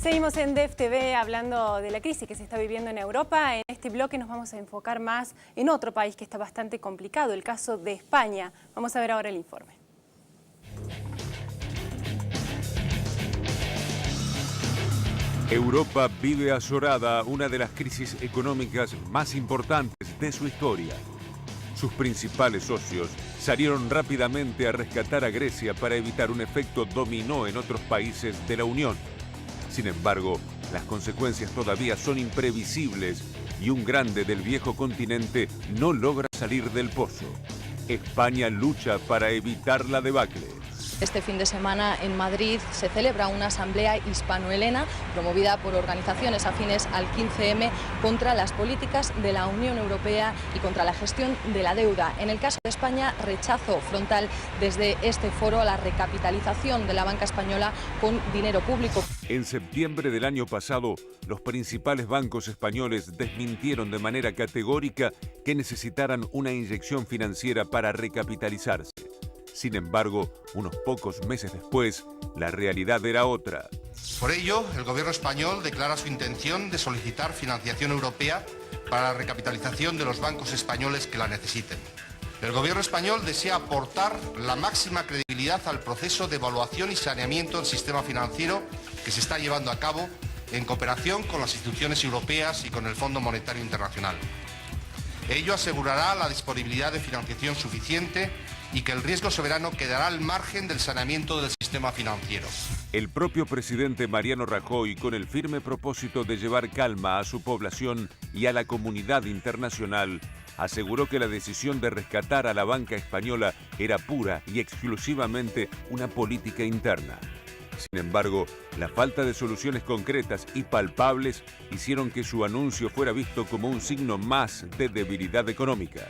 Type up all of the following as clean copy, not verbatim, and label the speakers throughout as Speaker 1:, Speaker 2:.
Speaker 1: Seguimos en DEF TV hablando de la crisis que se está viviendo en Europa. En este bloque nos vamos a enfocar más en otro país que está bastante complicado, el caso de España. Vamos a ver ahora el informe.
Speaker 2: Europa vive azorada una de las crisis económicas más importantes de su historia. Sus principales socios salieron rápidamente a rescatar a Grecia para evitar un efecto dominó en otros países de la Unión. Sin embargo, las consecuencias todavía son imprevisibles y un grande del viejo continente no logra salir del pozo. España lucha para evitar la debacle.
Speaker 3: Este fin de semana en Madrid se celebra una asamblea hispano-helena promovida por organizaciones afines al 15M contra las políticas de la Unión Europea y contra la gestión de la deuda. En el caso de España, rechazo frontal desde este foro a la recapitalización de la banca española con dinero público.
Speaker 2: En septiembre del año pasado, los principales bancos españoles desmintieron de manera categórica que necesitaran una inyección financiera para recapitalizarse. Sin embargo, unos pocos meses después, la realidad era otra.
Speaker 4: Por ello, el gobierno español declara su intención de solicitar financiación europea para la recapitalización de los bancos españoles que la necesiten. El gobierno español desea aportar la máxima credibilidad al proceso de evaluación y saneamiento del sistema financiero que se está llevando a cabo en cooperación con las instituciones europeas y con el Fondo Monetario Internacional. Ello asegurará la disponibilidad de financiación suficiente y que el riesgo soberano quedará al margen del saneamiento del sistema financiero.
Speaker 2: El propio presidente Mariano Rajoy, con el firme propósito de llevar calma a su población y a la comunidad internacional, aseguró que la decisión de rescatar a la banca española era pura y exclusivamente una política interna. Sin embargo, la falta de soluciones concretas y palpables hicieron que su anuncio fuera visto como un signo más de debilidad económica.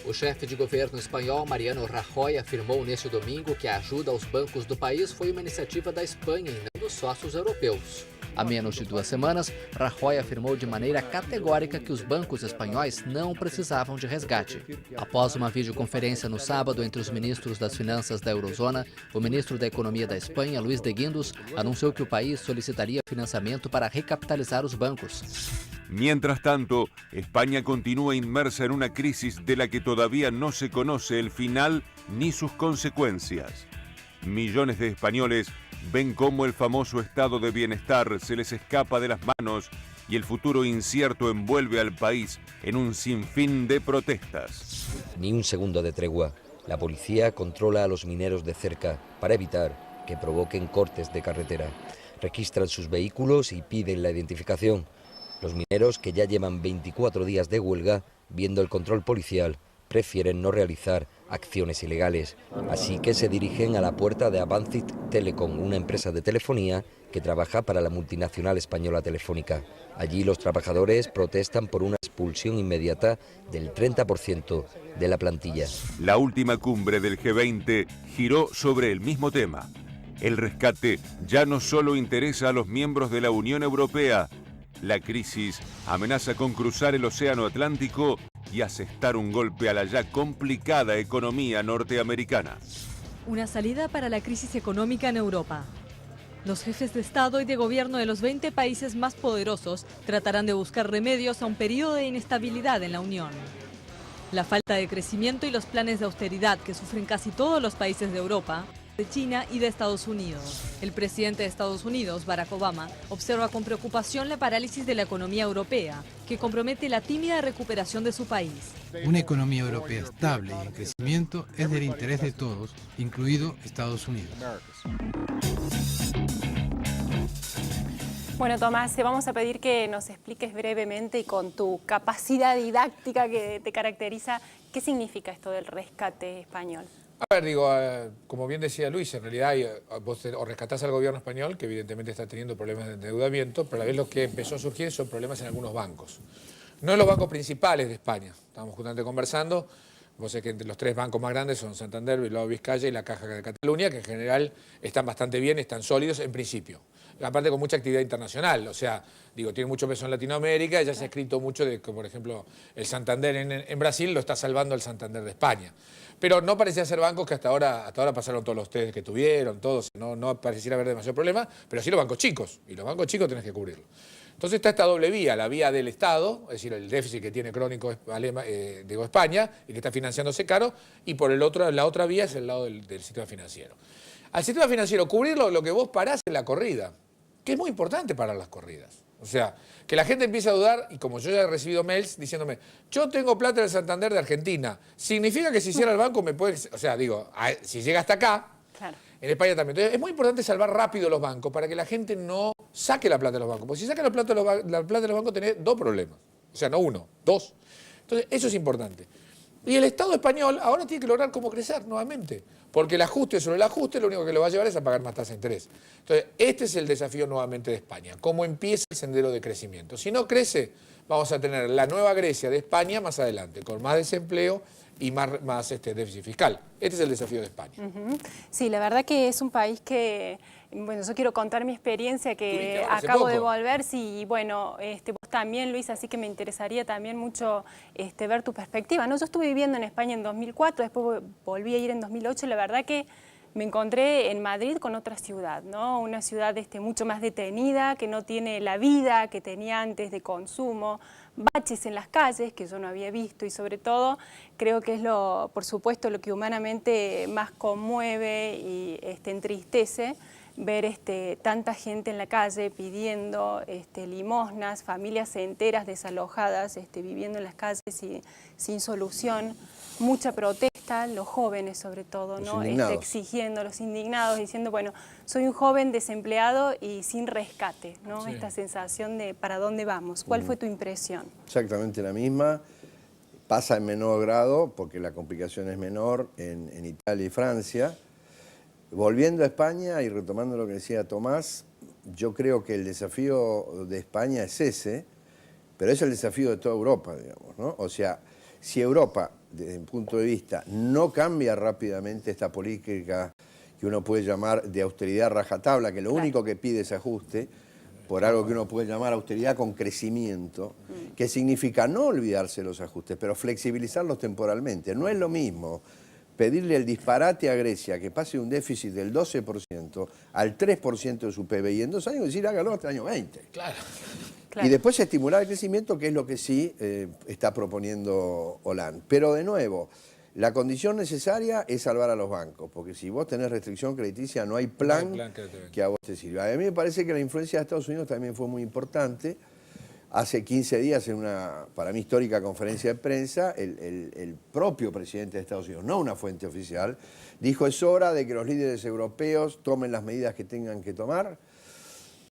Speaker 5: O chefe de governo espanhol, Mariano Rajoy, afirmou neste domingo que a ajuda aos bancos do país foi uma iniciativa da Espanha e não dos sócios europeus. Há menos de 2 semanas, Rajoy afirmou de maneira categórica que os bancos espanhóis não precisavam de resgate. Após uma videoconferência no sábado entre os ministros das Finanças da Eurozona, o ministro da Economia da Espanha, Luis de Guindos, anunciou que o país solicitaria financiamento para recapitalizar os bancos.
Speaker 2: Mientras tanto, España continúa inmersa en una crisis de la que todavía no se conoce el final ni sus consecuencias. Millones de españoles ven cómo el famoso estado de bienestar se les escapa de las manos y el futuro incierto envuelve al país en un sinfín de protestas.
Speaker 6: Ni un segundo de tregua. La policía controla a los mineros de cerca para evitar que provoquen cortes de carretera. Registran sus vehículos y piden la identificación. Los mineros, que ya llevan 24 días de huelga, viendo el control policial, prefieren no realizar acciones ilegales. Así que se dirigen a la puerta de Avancit Telecom, una empresa de telefonía que trabaja para la multinacional española Telefónica. Allí los trabajadores protestan por una expulsión inmediata del 30% de la plantilla.
Speaker 2: La última cumbre del G20 giró sobre el mismo tema. El rescate ya no solo interesa a los miembros de la Unión Europea. La crisis amenaza con cruzar el Océano Atlántico y asestar un golpe a la ya complicada economía norteamericana.
Speaker 7: Una salida para la crisis económica en Europa. Los jefes de Estado y de Gobierno de los 20 países más poderosos tratarán de buscar remedios a un periodo de inestabilidad en la Unión. La falta de crecimiento y los planes de austeridad que sufren casi todos los países de Europa, de China y de Estados Unidos. El presidente de Estados Unidos, Barack Obama, observa con preocupación la parálisis de la economía europea, que compromete la tímida recuperación de su país.
Speaker 8: Una economía europea estable y en crecimiento es del interés de todos, incluido Estados Unidos.
Speaker 1: Bueno, Tomás, te vamos a pedir que nos expliques brevemente y con tu capacidad didáctica que te caracteriza, ¿qué significa esto del rescate español?
Speaker 9: A ver, digo, como bien decía Luis, en realidad vos o rescatás al gobierno español, que evidentemente está teniendo problemas de endeudamiento, pero a la vez lo que empezó a surgir son problemas en algunos bancos. No en los bancos principales de España. Estábamos justamente conversando, vos sabés que entre los 3 bancos más grandes son Santander, Bilbao Vizcaya y la Caja de Cataluña, que en general están bastante bien, están sólidos en principio. aparte con mucha actividad internacional, o sea, digo, tiene mucho peso en Latinoamérica, ya se ha escrito mucho de que, por ejemplo, el Santander en Brasil lo está salvando el Santander de España. Pero no parecía ser bancos que hasta ahora pasaron todos los test que tuvieron, todos, no pareciera haber demasiado problema, pero sí los bancos chicos, y los bancos chicos tenés que cubrirlo. Entonces está esta doble vía, la vía del Estado, es decir, el déficit que tiene crónico España y que está financiándose caro, y por la otra vía es el lado del sistema financiero. Al sistema financiero, cubrirlo, lo que vos parás es la corrida, que es muy importante parar las corridas. O sea, que la gente empiece a dudar, y como yo ya he recibido mails diciéndome, yo tengo plata en el Santander de Argentina, ¿significa que si cierra el banco me puede...? O sea, digo, si llega hasta acá, claro. En España también. Entonces, es muy importante salvar rápido los bancos para que la gente no saque la plata de los bancos. Porque si saca la plata de los bancos tenés dos problemas. O sea, no uno, dos. Entonces, eso es importante. Y el Estado español ahora tiene que lograr cómo crecer nuevamente. Porque el ajuste sobre el ajuste lo único que lo va a llevar es a pagar más tasa de interés. Entonces, este es el desafío nuevamente de España. Cómo empieza el sendero de crecimiento. Si no crece, vamos a tener la nueva Grecia de España más adelante, con más desempleo y más déficit fiscal. Este es el desafío de España.
Speaker 1: Sí, la verdad que es un país que, bueno, yo quiero contar mi experiencia que acabo de volver, sí, y bueno, vos también, Luis, así que me interesaría también mucho ver tu perspectiva, ¿no? Yo estuve viviendo en España en 2004, después volví a ir en 2008, la verdad que me encontré en Madrid con otra ciudad, ¿no? Una ciudad mucho más detenida, que no tiene la vida que tenía antes de consumo, baches en las calles que yo no había visto y sobre todo creo que es por supuesto lo que humanamente más conmueve y entristece, ver tanta gente en la calle pidiendo limosnas, familias enteras desalojadas, viviendo en las calles sin solución, mucha protesta, los jóvenes sobre todo, ¿no? Exigiendo, los indignados, diciendo, bueno, soy un joven desempleado y sin rescate, ¿no? Sí. Esta sensación de ¿para dónde vamos? ¿Cuál fue tu impresión?
Speaker 10: Exactamente la misma. Pasa en menor grado, porque la complicación es menor, en Italia y Francia. Volviendo a España y retomando lo que decía Tomás, yo creo que el desafío de España es ese, pero es el desafío de toda Europa, digamos, ¿no? O sea, si Europa, desde mi punto de vista, no cambia rápidamente esta política que uno puede llamar de austeridad rajatabla, que lo único que pide es ajuste, por algo que uno puede llamar austeridad con crecimiento, que significa no olvidarse de los ajustes, pero flexibilizarlos temporalmente. No es lo mismo pedirle el disparate a Grecia que pase un déficit del 12% al 3% de su PBI y en 2 años decir hágalo hasta el año 20.
Speaker 9: Claro.
Speaker 10: Y después estimular el crecimiento, que es lo que sí está proponiendo Hollande. Pero de nuevo, la condición necesaria es salvar a los bancos, porque si vos tenés restricción crediticia no hay plan que a vos te sirva. A mí me parece que la influencia de Estados Unidos también fue muy importante. Hace 15 días en una, para mí, histórica conferencia de prensa, el propio presidente de Estados Unidos, no una fuente oficial, dijo es hora de que los líderes europeos tomen las medidas que tengan que tomar.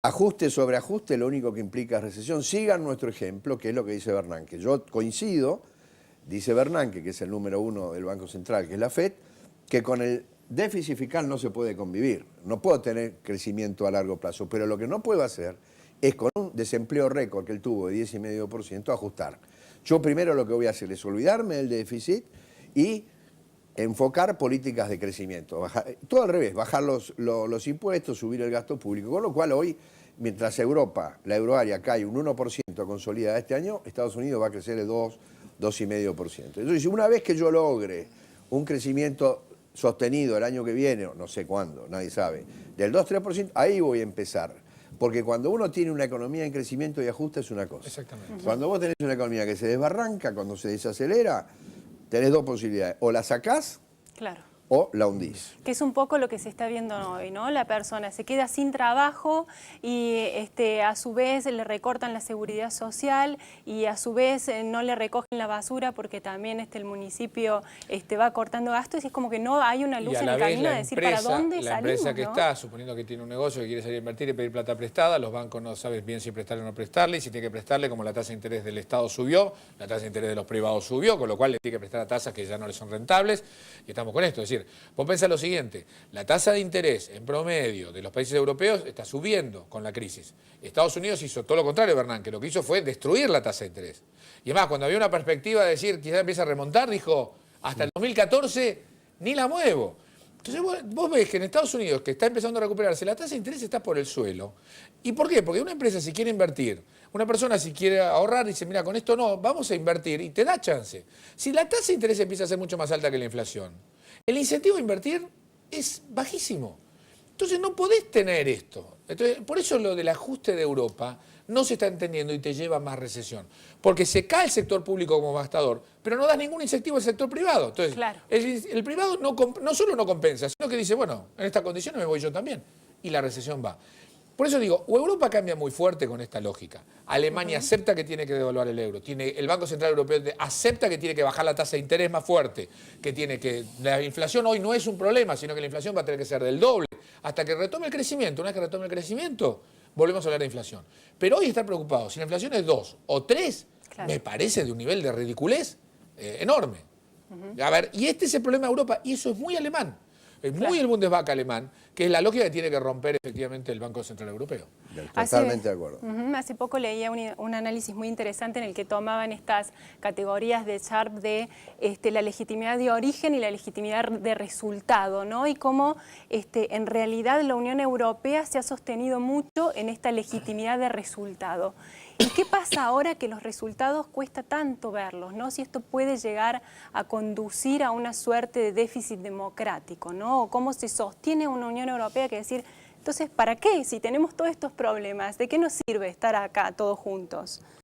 Speaker 10: Ajuste sobre ajuste, lo único que implica es recesión. Sigan nuestro ejemplo, que es lo que dice Bernanke. Yo coincido, dice Bernanke, que es el número 1 del Banco Central, que es la FED, que con el déficit fiscal no se puede convivir. No puedo tener crecimiento a largo plazo, pero lo que no puedo hacer es con un desempleo récord que él tuvo de 10,5% ajustar. Yo primero lo que voy a hacer es olvidarme del déficit y enfocar políticas de crecimiento. Todo al revés, bajar los impuestos, subir el gasto público, con lo cual hoy, mientras Europa, la euroárea, cae un 1% consolidada este año, Estados Unidos va a crecer de 2,5%. Entonces, una vez que yo logre un crecimiento sostenido el año que viene, no sé cuándo, nadie sabe, del 2-3%, ahí voy a empezar. Porque cuando uno tiene una economía en crecimiento y ajuste es una cosa.
Speaker 9: Exactamente.
Speaker 10: Cuando vos tenés una economía que se desbarranca, cuando se desacelera, tenés dos posibilidades. O la sacás,
Speaker 1: claro,
Speaker 10: o la hundís.
Speaker 1: Que es un poco lo que se está viendo hoy, ¿no? La persona se queda sin trabajo y a su vez le recortan la seguridad social y a su vez no le recogen la basura porque también el municipio va cortando gastos y es como que no hay una luz en el camino de decir para dónde salimos,
Speaker 9: la empresa que
Speaker 1: ¿no?
Speaker 9: está, suponiendo que tiene un negocio que quiere salir a invertir y pedir plata prestada, los bancos no saben bien si prestarle o no prestarle, y si tiene que prestarle, como la tasa de interés del Estado subió, la tasa de interés de los privados subió, con lo cual le tiene que prestar a tasas que ya no le son rentables, y estamos con esto. Es decir, vos pensás lo siguiente, la tasa de interés en promedio de los países europeos está subiendo con la crisis. Estados Unidos hizo todo lo contrario, Bernanke, lo que hizo fue destruir la tasa de interés. Y además, cuando había una perspectiva de decir quizás empieza a remontar, dijo, hasta el 2014 ni la muevo. Entonces vos ves que en Estados Unidos, que está empezando a recuperarse, la tasa de interés está por el suelo. ¿Y por qué? Porque una empresa si quiere invertir, una persona si quiere ahorrar, dice, mira, con esto no, vamos a invertir y te da chance. Si la tasa de interés empieza a ser mucho más alta que la inflación, el incentivo a invertir es bajísimo. Entonces no podés tener esto. Entonces, por eso lo del ajuste de Europa no se está entendiendo y te lleva a más recesión. Porque se cae el sector público como gastador, pero no das ningún incentivo al sector privado. Entonces,
Speaker 1: claro,
Speaker 9: el privado no solo no compensa, sino que dice, bueno, en estas condiciones me voy yo también. Y la recesión va. Por eso digo, Europa cambia muy fuerte con esta lógica. Alemania acepta que tiene que devaluar el euro. El Banco Central Europeo acepta que tiene que bajar la tasa de interés más fuerte. La inflación hoy no es un problema, sino que la inflación va a tener que ser del doble. Hasta que retome el crecimiento. Una vez que retome el crecimiento, volvemos a hablar de inflación. Pero hoy estar preocupado, si la inflación es 2 o 3, claro, me parece de un nivel de ridiculez enorme. A ver, y este es el problema de Europa, y eso es muy alemán. Es muy el Bundesbank alemán, que es la lógica que tiene que romper efectivamente el Banco Central Europeo.
Speaker 10: Totalmente de acuerdo.
Speaker 1: Hace poco leía un análisis muy interesante en el que tomaban estas categorías de Sharpe de la legitimidad de origen y la legitimidad de resultado, ¿no? Y cómo en realidad la Unión Europea se ha sostenido mucho en esta legitimidad de resultado. ¿Y qué pasa ahora que los resultados cuesta tanto verlos, ¿no? Si esto puede llegar a conducir a una suerte de déficit democrático, ¿no? O cómo se sostiene una Unión Europea que decir, entonces, ¿para qué? Si tenemos todos estos problemas, ¿de qué nos sirve estar acá todos juntos?